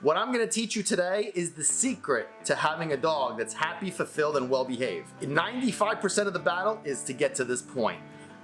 What I'm gonna teach you today is the secret to having a dog that's happy, fulfilled, and well-behaved. 95% of the battle is to get to this point.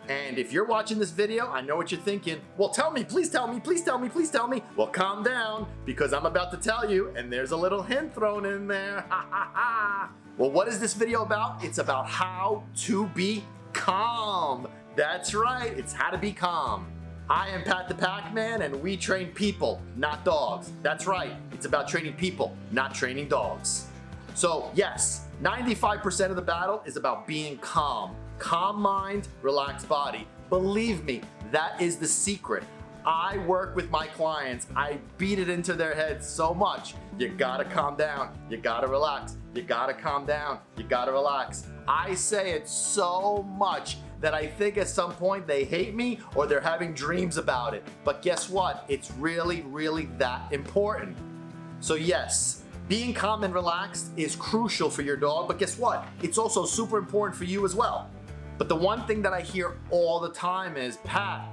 And if you're watching this video, I know what you're thinking. Well, tell me, please tell me, please tell me, please tell me. Well, calm down, because I'm about to tell you, and there's a little hint thrown in there. Ha ha ha. Well, what is this video about? It's about how to be calm. That's right, it's how to be calm. I am Pat the Pac-Man, and we train people, not dogs. That's right, it's about training people, not training dogs. So yes, 95% of the battle is about being calm. Calm mind, relaxed body. Believe me, that is the secret. I work with my clients. I beat it into their heads so much. You gotta calm down. You gotta relax. You gotta calm down. You gotta relax. I say it so much that I think at some point they hate me or they're having dreams about it. But guess what? It's really, really that important. So yes, being calm and relaxed is crucial for your dog, but guess what? It's also super important for you as well. But the one thing that I hear all the time is, Pat,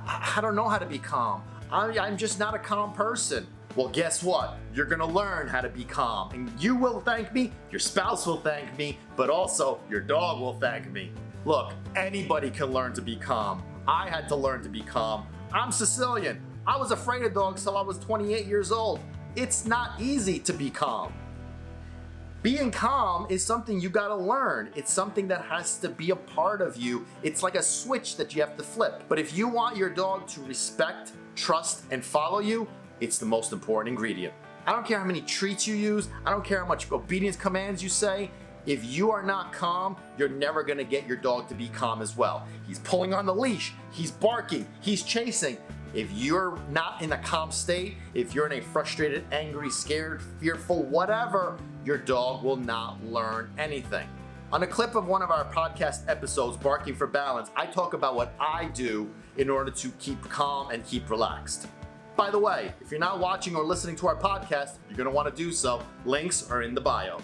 I don't know how to be calm. I'm just not a calm person. Well, guess what? You're gonna learn how to be calm, and you will thank me, your spouse will thank me, but also your dog will thank me. Look, anybody can learn to be calm. I had to learn to be calm. I'm Sicilian. I was afraid of dogs till I was 28 years old. It's not easy to be calm. Being calm is something you gotta learn. It's something that has to be a part of you. It's like a switch that you have to flip. But if you want your dog to respect, trust, and follow you, it's the most important ingredient. I don't care how many treats you use. I don't care how much obedience commands you say. If you are not calm, you're never gonna get your dog to be calm as well. He's pulling on the leash, he's barking, he's chasing. If you're not in a calm state, if you're in a frustrated, angry, scared, fearful, whatever, your dog will not learn anything. On a clip of one of our podcast episodes, Barking for Balance, I talk about what I do in order to keep calm and keep relaxed. By the way, if you're not watching or listening to our podcast, you're gonna wanna do so. Links are in the bio.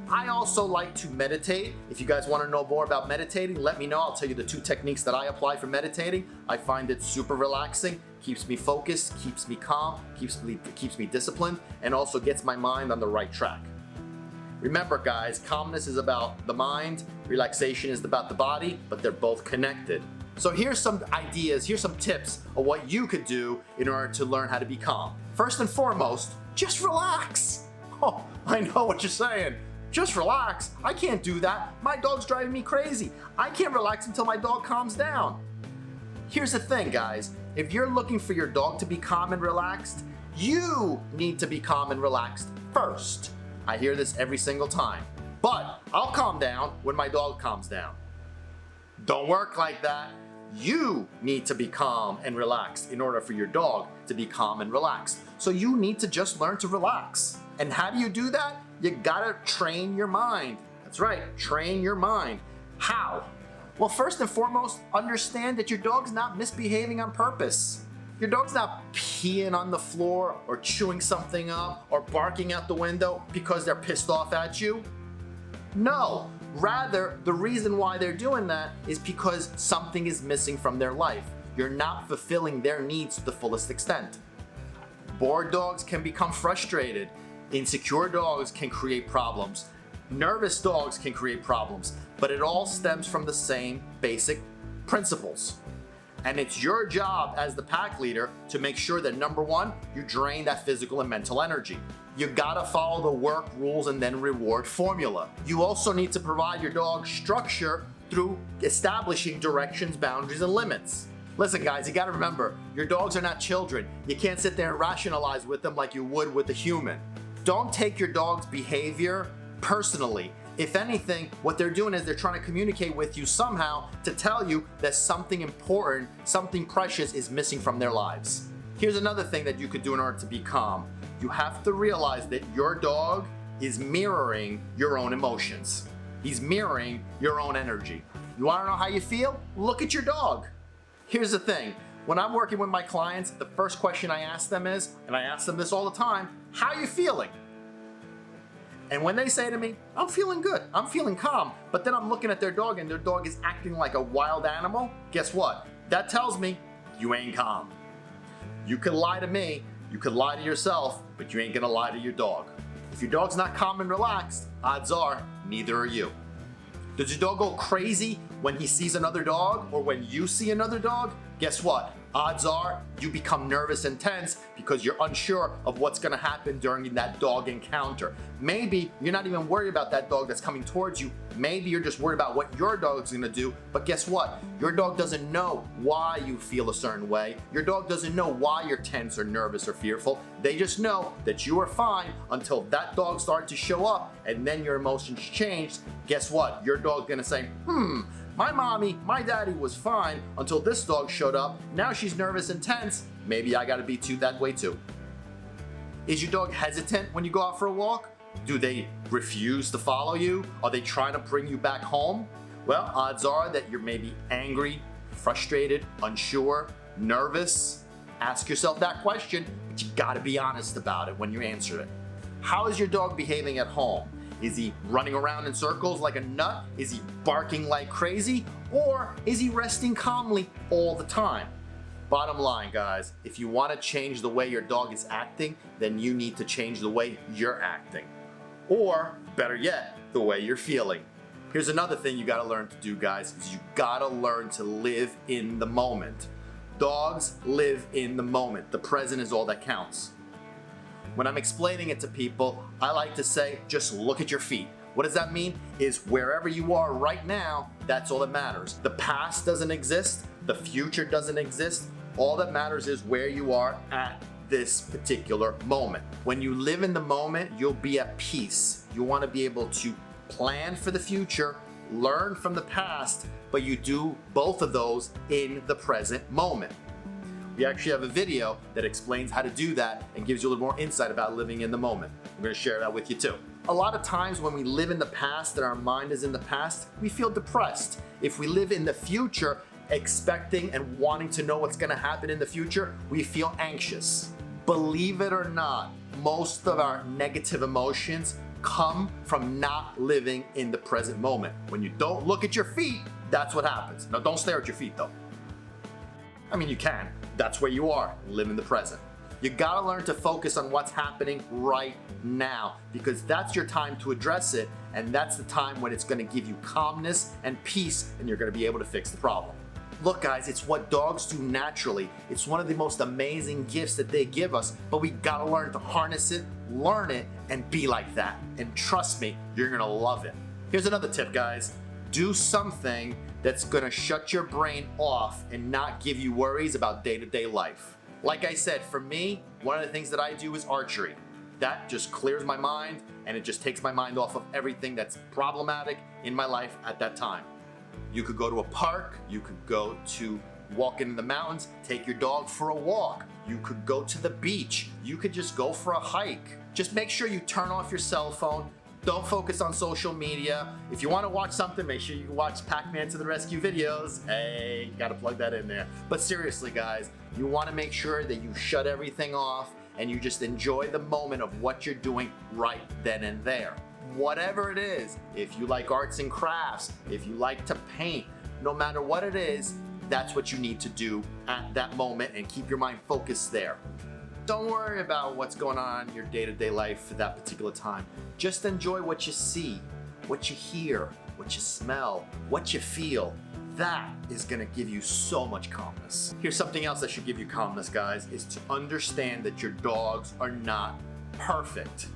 I also like to meditate. If you guys want to know more about meditating, let me know. I'll tell you the 2 techniques that I apply for meditating. I find it super relaxing, keeps me focused, keeps me calm, keeps me disciplined, and also gets my mind on the right track. Remember guys, calmness is about the mind, relaxation is about the body, but they're both connected. So here's some ideas, here's some tips of what you could do in order to learn how to be calm. First and foremost, just relax. Oh, I know what you're saying. Just relax. I can't do that. My dog's driving me crazy. I can't relax until my dog calms down. Here's the thing, guys. If you're looking for your dog to be calm and relaxed, you need to be calm and relaxed first. I hear this every single time. But I'll calm down when my dog calms down. Don't work like that. You need to be calm and relaxed in order for your dog to be calm and relaxed. So you need to just learn to relax. And how do you do that? You gotta train your mind. That's right, train your mind. How? Well, first and foremost, understand that your dog's not misbehaving on purpose. Your dog's not peeing on the floor or chewing something up or barking out the window because they're pissed off at you. No, rather, the reason why they're doing that is because something is missing from their life. You're not fulfilling their needs to the fullest extent. Bored dogs can become frustrated. Insecure dogs can create problems. Nervous dogs can create problems, but it all stems from the same basic principles. And it's your job as the pack leader to make sure that number 1, you drain that physical and mental energy. You gotta follow the work, rules, and then reward formula. You also need to provide your dog structure through establishing directions, boundaries, and limits. Listen guys, you gotta remember, your dogs are not children. You can't sit there and rationalize with them like you would with a human. Don't take your dog's behavior personally. If anything, what they're doing is they're trying to communicate with you somehow to tell you that something important, something precious is missing from their lives. Here's another thing that you could do in order to be calm. You have to realize that your dog is mirroring your own emotions. He's mirroring your own energy. You wanna know how you feel? Look at your dog. Here's the thing. When I'm working with my clients, the first question I ask them is, and I ask them this all the time, how are you feeling? And when they say to me, I'm feeling good, I'm feeling calm, but then I'm looking at their dog and their dog is acting like a wild animal, guess what? That tells me you ain't calm. You can lie to me, You could lie to yourself, but you ain't gonna lie to your dog. If your dog's not calm and relaxed, odds are neither are you. Does your dog go crazy when he sees another dog or when you see another dog? Guess what? Odds are you become nervous and tense because you're unsure of what's gonna happen during that dog encounter. Maybe you're not even worried about that dog that's coming towards you. Maybe you're just worried about what your dog's gonna do. But guess what? Your dog doesn't know why you feel a certain way. Your dog doesn't know why you're tense or nervous or fearful. They just know that you are fine until that dog starts to show up, and then your emotions change. Guess what? Your dog's gonna say, my mommy, my daddy was fine until this dog showed up. Now she's nervous and tense. Maybe I gotta be that way too. Is your dog hesitant when you go out for a walk? Do they refuse to follow you? Are they trying to bring you back home? Well, odds are that you're maybe angry, frustrated, unsure, nervous. Ask yourself that question, but you gotta be honest about it when you answer it. How is your dog behaving at home? Is he running around in circles like a nut? Is he barking like crazy? Or is he resting calmly all the time? Bottom line, guys, if you want to change the way your dog is acting, then you need to change the way you're acting. Or, better yet, the way you're feeling. Here's another thing you gotta learn to do, guys, is you gotta learn to live in the moment. Dogs live in the moment. The present is all that counts. When I'm explaining it to people, I like to say, just look at your feet. What does that mean? Is wherever you are right now, that's all that matters. The past doesn't exist. The future doesn't exist. All that matters is where you are at this particular moment. When you live in the moment, you'll be at peace. You want to be able to plan for the future, learn from the past, but you do both of those in the present moment. We actually have a video that explains how to do that and gives you a little more insight about living in the moment. I'm going to share that with you too. A lot of times when we live in the past and our mind is in the past, we feel depressed. If we live in the future, expecting and wanting to know what's going to happen in the future, we feel anxious. Believe it or not, most of our negative emotions come from not living in the present moment. When you don't look at your feet, that's what happens. Now don't stare at your feet though. I mean, you can. That's where you are. Live in the present. You gotta learn to focus on what's happening right now because that's your time to address it, and that's the time when it's gonna give you calmness and peace, and you're gonna be able to fix the problem. Look, guys, it's what dogs do naturally. It's one of the most amazing gifts that they give us, but we gotta learn to harness it, learn it, and be like that. And trust me, you're gonna love it. Here's another tip, guys. Do something that's gonna shut your brain off and not give you worries about day-to-day life. Like I said, for me, one of the things that I do is archery. That just clears my mind and it just takes my mind off of everything that's problematic in my life at that time. You could go to a park, you could go to walk in the mountains, take your dog for a walk. You could go to the beach, you could just go for a hike. Just make sure you turn off your cell phone. Don't focus on social media. If you want to watch something, make sure you watch Pac-Man to the Rescue videos. Hey, gotta plug that in there. But seriously, guys, you want to make sure that you shut everything off and you just enjoy the moment of what you're doing right then and there. Whatever it is, if you like arts and crafts, if you like to paint, no matter what it is, that's what you need to do at that moment and keep your mind focused there. Don't worry about what's going on in your day-to-day life for that particular time. Just enjoy what you see, what you hear, what you smell, what you feel. That is gonna give you so much calmness. Here's something else that should give you calmness, guys, is to understand that your dogs are not perfect.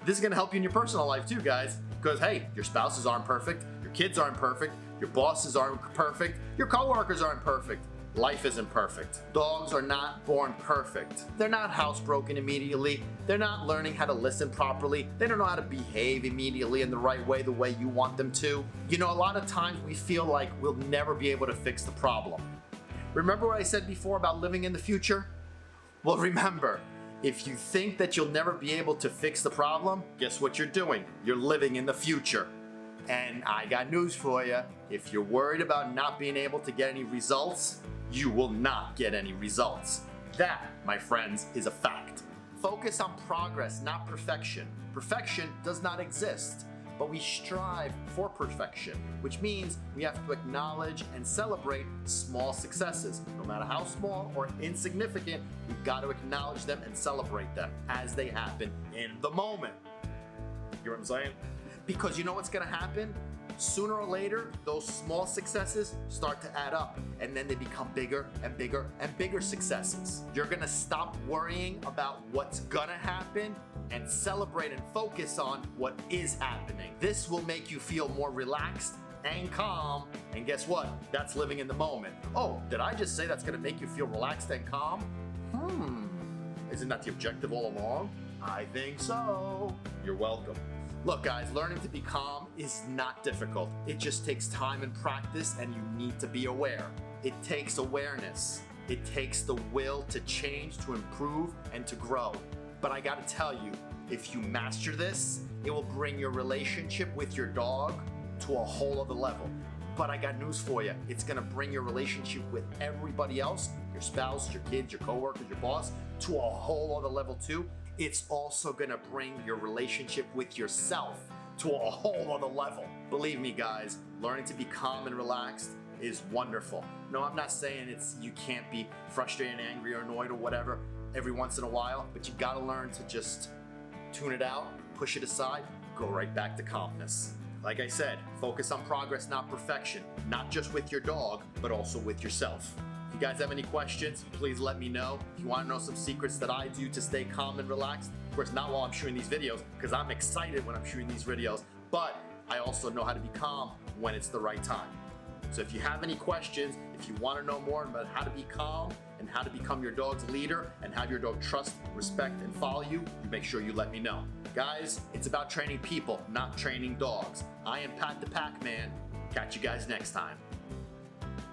This is gonna help you in your personal life too, guys, because hey, your spouses aren't perfect, your kids aren't perfect, your bosses aren't perfect, your coworkers aren't perfect. Life isn't perfect. Dogs are not born perfect. They're not housebroken immediately. They're not learning how to listen properly. They don't know how to behave immediately in the right way, the way you want them to. You know, a lot of times we feel like we'll never be able to fix the problem. Remember what I said before about living in the future? Well, remember, if you think that you'll never be able to fix the problem, guess what you're doing? You're living in the future. And I got news for you. If you're worried about not being able to get any results, you will not get any results. That, my friends, is a fact. Focus on progress, not perfection. Perfection does not exist. but we strive for perfection, which means we have to acknowledge and celebrate small successes. No matter how small or insignificant, we've got to acknowledge them and celebrate them as they happen in the moment. You know what I'm saying? Because you know what's gonna happen? Sooner or later, those small successes start to add up, and then they become bigger and bigger and bigger successes. You're gonna stop worrying about what's gonna happen and celebrate and focus on what is happening. This will make you feel more relaxed and calm, and guess what? That's living in the moment. Oh, did I just say that's gonna make you feel relaxed and calm? Isn't that the objective all along? I think so. You're welcome. Look guys, learning to be calm is not difficult. It just takes time and practice, and you need to be aware. It takes awareness. It takes the will to change, to improve, and to grow. But I gotta tell you, if you master this, it will bring your relationship with your dog to a whole other level. But I got news for you. It's gonna bring your relationship with everybody else, your spouse, your kids, your coworkers, your boss, to a whole other level too. It's also gonna bring your relationship with yourself to a whole other level. Believe me guys, learning to be calm and relaxed is wonderful. No, I'm not saying you can't be frustrated, angry, or annoyed or whatever every once in a while, but you gotta learn to just tune it out, push it aside, go right back to calmness. Like I said, focus on progress, not perfection, not just with your dog, but also with yourself. If you guys have any questions, please let me know. If you want to know some secrets that I do to stay calm and relaxed, of course not while I'm shooting these videos, because I'm excited when I'm shooting these videos, but I also know how to be calm when it's the right time. So if you have any questions, if you want to know more about how to be calm and how to become your dog's leader and have your dog trust, respect, and follow you, make sure you let me know. Guys, it's about training people, not training dogs. I am Pat the Pac-Man. Catch you guys next time.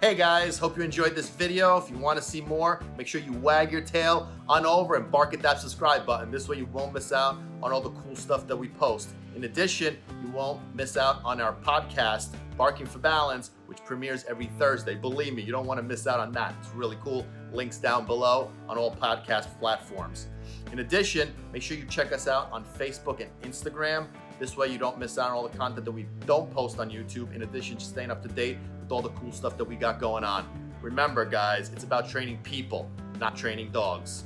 Hey guys, hope you enjoyed this video. If you want to see more, make sure you wag your tail on over and bark at that subscribe button. This way you won't miss out on all the cool stuff that we post. In addition, you won't miss out on our podcast, Barking for Balance, which premieres every Thursday. Believe me, you don't want to miss out on that. It's really cool. Links down below on all podcast platforms. In addition, make sure you check us out on Facebook and Instagram. This way you don't miss out on all the content that we don't post on YouTube, in addition to staying up to date with all the cool stuff that we got going on. Remember guys, it's about training people, not training dogs.